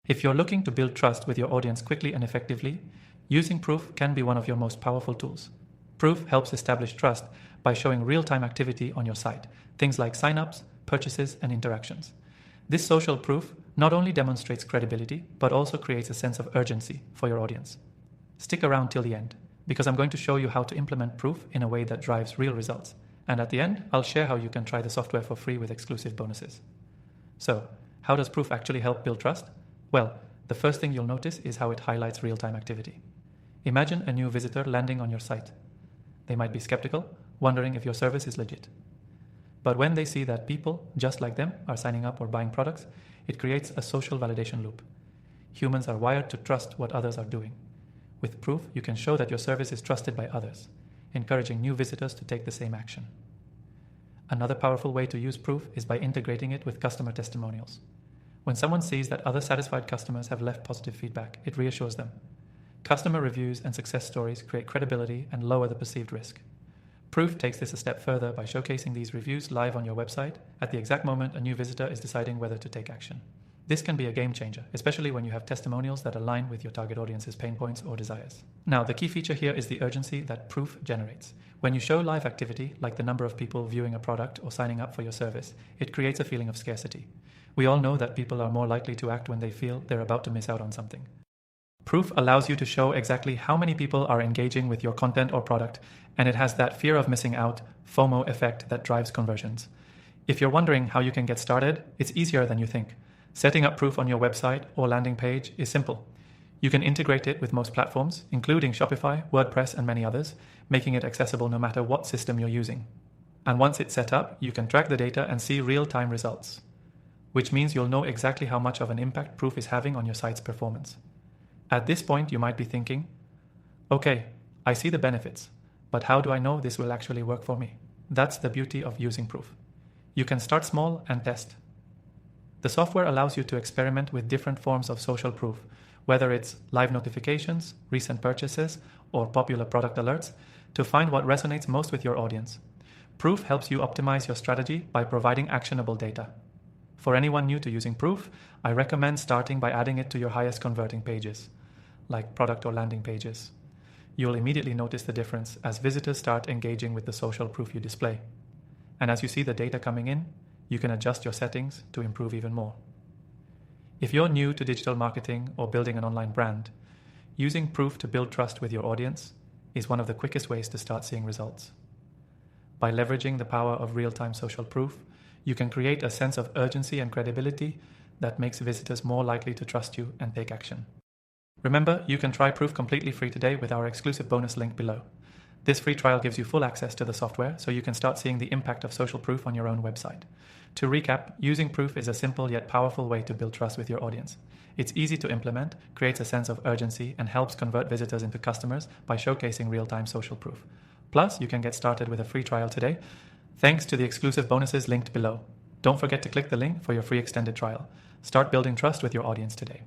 If you're looking to build trust with your audience quickly and effectively, using Proof can be one of your most powerful tools. Proof helps establish trust by showing real-time activity on your site, things like signups, purchases, and interactions. This social proof not only demonstrates credibility, but also creates a sense of urgency for your audience. Stick around till the end, because I'm going to show you how to implement Proof in a way that drives real results. And at the end, I'll share how you can try the software for free with exclusive bonuses. So, how does Proof actually help build trust? Well, the first thing you'll notice is how it highlights real-time activity. Imagine a new visitor landing on your site. They might be skeptical, wondering if your service is legit. But when they see that people, just like them, are signing up or buying products, it creates a social validation loop. Humans are wired to trust what others are doing. With Proof, you can show that your service is trusted by others, encouraging new visitors to take the same action. Another powerful way to use Proof is by integrating it with customer testimonials. When someone sees that other satisfied customers have left positive feedback, it reassures them. Customer reviews and success stories create credibility and lower the perceived risk. Proof takes this a step further by showcasing these reviews live on your website at the exact moment a new visitor is deciding whether to take action. This can be a game changer, especially when you have testimonials that align with your target audience's pain points or desires. Now, the key feature here is the urgency that Proof generates. When you show live activity, like the number of people viewing a product or signing up for your service, it creates a feeling of scarcity. We all know that people are more likely to act when they feel they're about to miss out on something. Proof allows you to show exactly how many people are engaging with your content or product, and it has that fear of missing out, FOMO effect that drives conversions. If you're wondering how you can get started, it's easier than you think. Setting up Proof on your website or landing page is simple. You can integrate it with most platforms, including Shopify, WordPress, and many others, making it accessible no matter what system you're using. And once it's set up, you can track the data and see real-time results, which means you'll know exactly how much of an impact Proof is having on your site's performance. At this point, you might be thinking, okay, I see the benefits, but how do I know this will actually work for me? That's the beauty of using Proof. You can start small and test. The software allows you to experiment with different forms of social proof, whether it's live notifications, recent purchases, or popular product alerts, to find what resonates most with your audience. Proof helps you optimize your strategy by providing actionable data. For anyone new to using Proof, I recommend starting by adding it to your highest converting pages, like product or landing pages. You'll immediately notice the difference as visitors start engaging with the social proof you display. And as you see the data coming in, you can adjust your settings to improve even more. If you're new to digital marketing or building an online brand, using Proof to build trust with your audience is one of the quickest ways to start seeing results. By leveraging the power of real-time social proof, you can create a sense of urgency and credibility that makes visitors more likely to trust you and take action. Remember, you can try Proof completely free today with our exclusive bonus link below. This free trial gives you full access to the software so you can start seeing the impact of social proof on your own website. To recap, using Proof is a simple yet powerful way to build trust with your audience. It's easy to implement, creates a sense of urgency, and helps convert visitors into customers by showcasing real-time social proof. Plus, you can get started with a free trial today, thanks to the exclusive bonuses linked below. Don't forget to click the link for your free extended trial. Start building trust with your audience today.